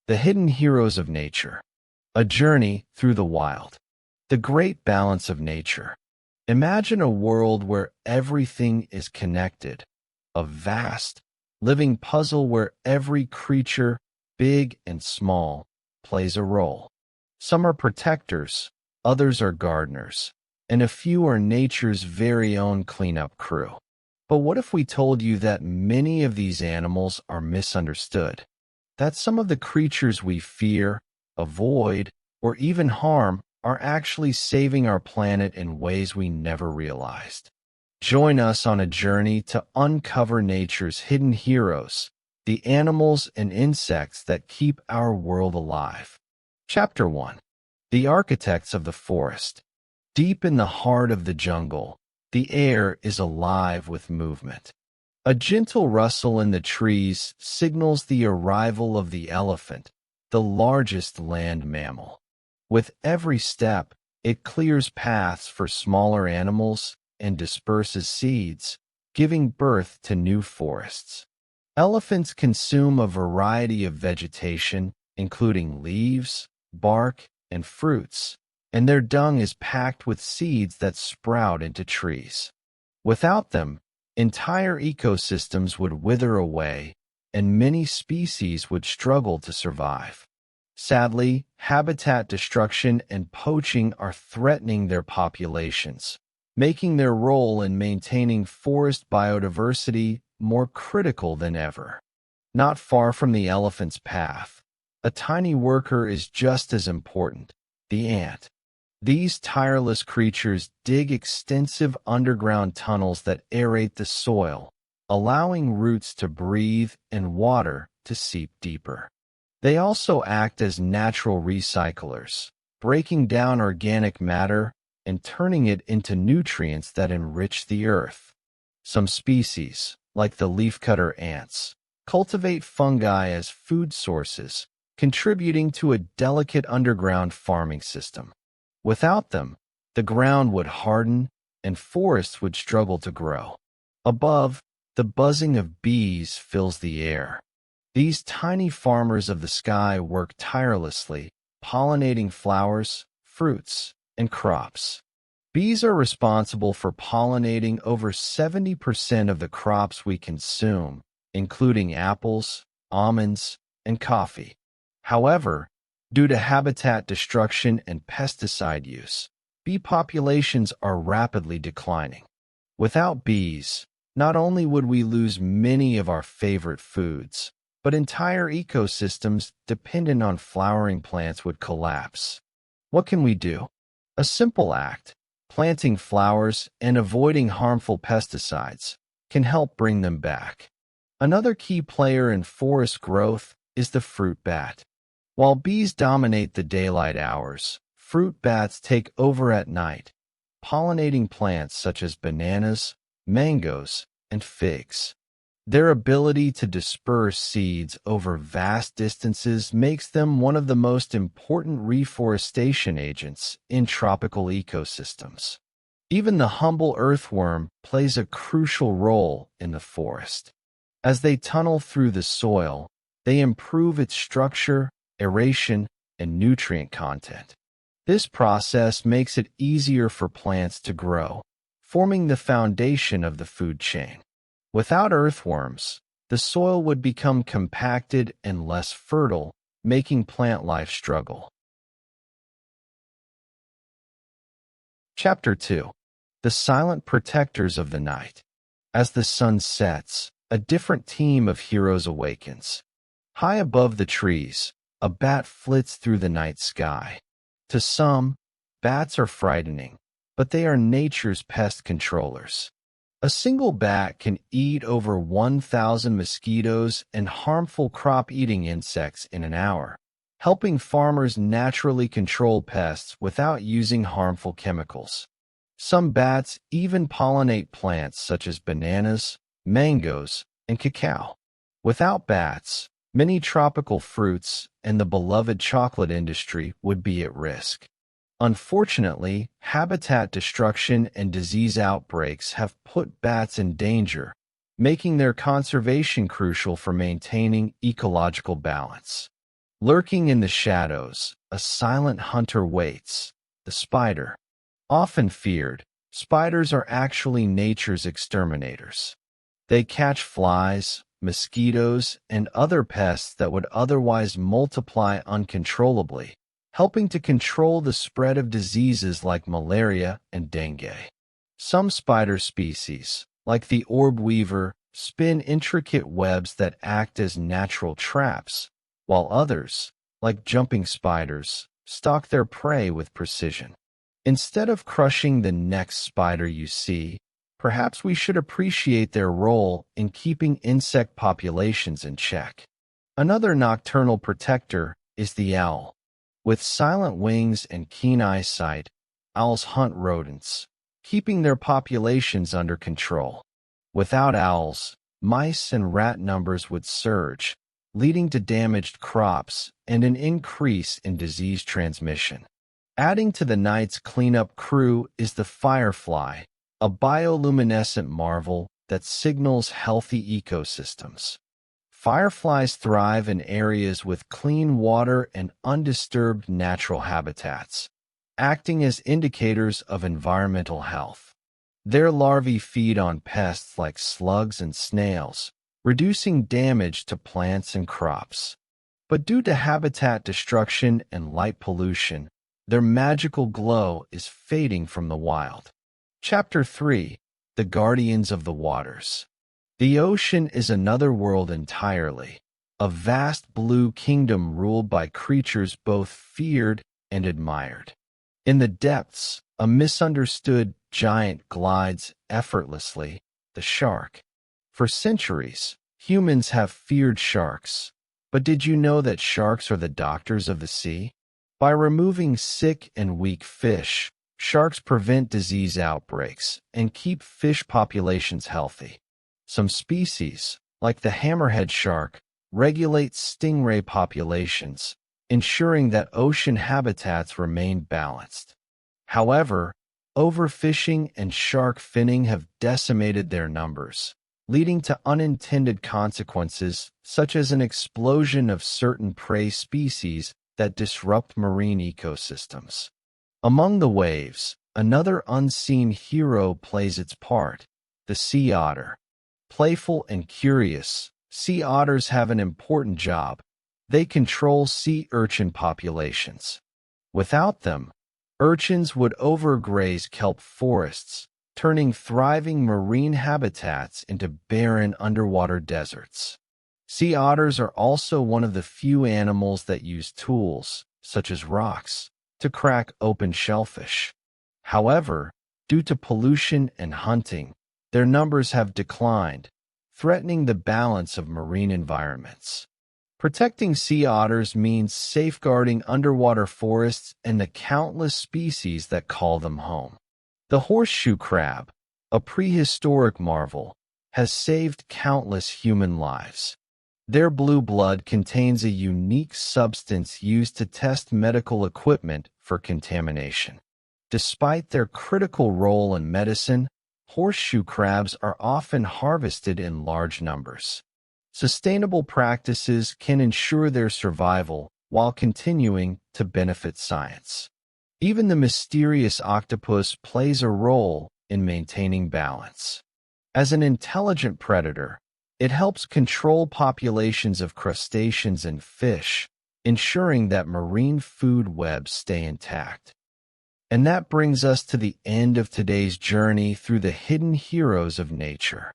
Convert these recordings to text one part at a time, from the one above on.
The hidden heroes of nature. A journey through the wild. The great balance of nature. Imagine a world where everything is connected. A vast, living puzzle where every creature, big and small, plays a role. Some are protectors, others are gardeners, and a few are nature's very own cleanup crew. But what if we told you that many of these animals are misunderstood? That some of the creatures we fear, avoid, or even harm are actually saving our planet in ways we never realized. Join us on a journey to uncover nature's hidden heroes, the animals and insects that keep our world alive. Chapter 1. The Architects of the Forest. Deep in the heart of the jungle, the air is alive with movement. A gentle rustle in the trees signals the arrival of the elephant, the largest land mammal. With every step, it clears paths for smaller animals and disperses seeds, giving birth to new forests. Elephants consume a variety of vegetation, including leaves, bark, and fruits, and their dung is packed with seeds that sprout into trees. Without them, entire ecosystems would wither away, and many species would struggle to survive. Sadly, habitat destruction and poaching are threatening their populations, making their role in maintaining forest biodiversity more critical than ever. Not far from the elephant's path, a tiny worker is just as important, the ant. These tireless creatures dig extensive underground tunnels that aerate the soil, allowing roots to breathe and water to seep deeper. They also act as natural recyclers, breaking down organic matter and turning it into nutrients that enrich the earth. Some species, like the leafcutter ants, cultivate fungi as food sources, contributing to a delicate underground farming system. Without them, the ground would harden and forests would struggle to grow. Above, the buzzing of bees fills the air. These tiny farmers of the sky work tirelessly, pollinating flowers, fruits, and crops. Bees are responsible for pollinating over 70% of the crops we consume, including apples, almonds, and coffee. However, due to habitat destruction and pesticide use, bee populations are rapidly declining. Without bees, not only would we lose many of our favorite foods, but entire ecosystems dependent on flowering plants would collapse. What can we do? A simple act, planting flowers and avoiding harmful pesticides, can help bring them back. Another key player in forest growth is the fruit bat. While bees dominate the daylight hours, fruit bats take over at night, pollinating plants such as bananas, mangoes, and figs. Their ability to disperse seeds over vast distances makes them one of the most important reforestation agents in tropical ecosystems. Even the humble earthworm plays a crucial role in the forest. As they tunnel through the soil, they improve its structure, aeration, and nutrient content. This process makes it easier for plants to grow, forming the foundation of the food chain. Without earthworms, the soil would become compacted and less fertile, making plant life struggle. Chapter 2. The Silent Protectors of the Night. As the sun sets, a different team of heroes awakens. High above the trees, a bat flits through the night sky. To some, bats are frightening, but they are nature's pest controllers. A single bat can eat over 1,000 mosquitoes and harmful crop-eating insects in an hour, helping farmers naturally control pests without using harmful chemicals. Some bats even pollinate plants such as bananas, mangoes, and cacao. Without bats, many tropical fruits and the beloved chocolate industry would be at risk. Unfortunately, habitat destruction and disease outbreaks have put bats in danger, making their conservation crucial for maintaining ecological balance. Lurking in the shadows, a silent hunter waits. The spider. Often feared, spiders are actually nature's exterminators. They catch flies, mosquitoes, and other pests that would otherwise multiply uncontrollably, helping to control the spread of diseases like malaria and dengue. Some spider species, like the orb weaver, spin intricate webs that act as natural traps, while others, like jumping spiders, stalk their prey with precision. Instead of crushing the next spider you see, perhaps we should appreciate their role in keeping insect populations in check. Another nocturnal protector is the owl. With silent wings and keen eyesight, owls hunt rodents, keeping their populations under control. Without owls, mice and rat numbers would surge, leading to damaged crops and an increase in disease transmission. Adding to the night's cleanup crew is the firefly, a bioluminescent marvel that signals healthy ecosystems. Fireflies thrive in areas with clean water and undisturbed natural habitats, acting as indicators of environmental health. Their larvae feed on pests like slugs and snails, reducing damage to plants and crops. But due to habitat destruction and light pollution, their magical glow is fading from the wild. Chapter 3: The Guardians of the Waters. The ocean is another world entirely, a vast blue kingdom ruled by creatures both feared and admired. In the depths, a misunderstood giant glides effortlessly, the shark. For centuries, humans have feared sharks. But did you know that sharks are the doctors of the sea? By removing sick and weak fish, sharks prevent disease outbreaks and keep fish populations healthy. Some species, like the hammerhead shark, regulate stingray populations, ensuring that ocean habitats remain balanced. However, overfishing and shark finning have decimated their numbers, leading to unintended consequences such as an explosion of certain prey species that disrupt marine ecosystems. Among the waves, another unseen hero plays its part, the sea otter. Playful and curious, sea otters have an important job. They control sea urchin populations. Without them, urchins would overgraze kelp forests, turning thriving marine habitats into barren underwater deserts. Sea otters are also one of the few animals that use tools, such as rocks, to crack open shellfish. However, due to pollution and hunting, their numbers have declined, threatening the balance of marine environments. Protecting sea otters means safeguarding underwater forests and the countless species that call them home. The horseshoe crab, a prehistoric marvel, has saved countless human lives. Their blue blood contains a unique substance used to test medical equipment for contamination. Despite their critical role in medicine, horseshoe crabs are often harvested in large numbers. Sustainable practices can ensure their survival while continuing to benefit science. Even the mysterious octopus plays a role in maintaining balance. As an intelligent predator, it helps control populations of crustaceans and fish, ensuring that marine food webs stay intact. And that brings us to the end of today's journey through the hidden heroes of nature.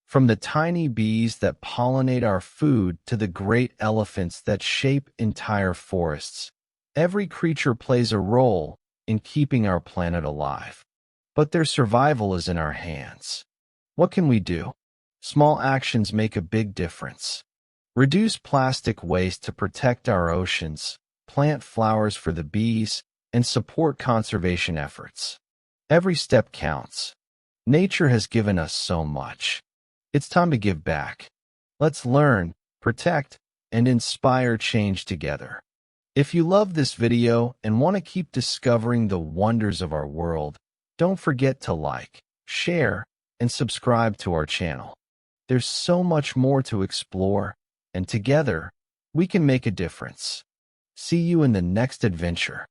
From the tiny bees that pollinate our food to the great elephants that shape entire forests, every creature plays a role in keeping our planet alive. But their survival is in our hands. What can we do? Small actions make a big difference. Reduce plastic waste to protect our oceans, plant flowers for the bees, and support conservation efforts. Every step counts. Nature has given us so much. It's time to give back. Let's learn, protect, and inspire change together. If you love this video and want to keep discovering the wonders of our world, don't forget to like, share, and subscribe to our channel. There's so much more to explore, and together, we can make a difference. See you in the next adventure.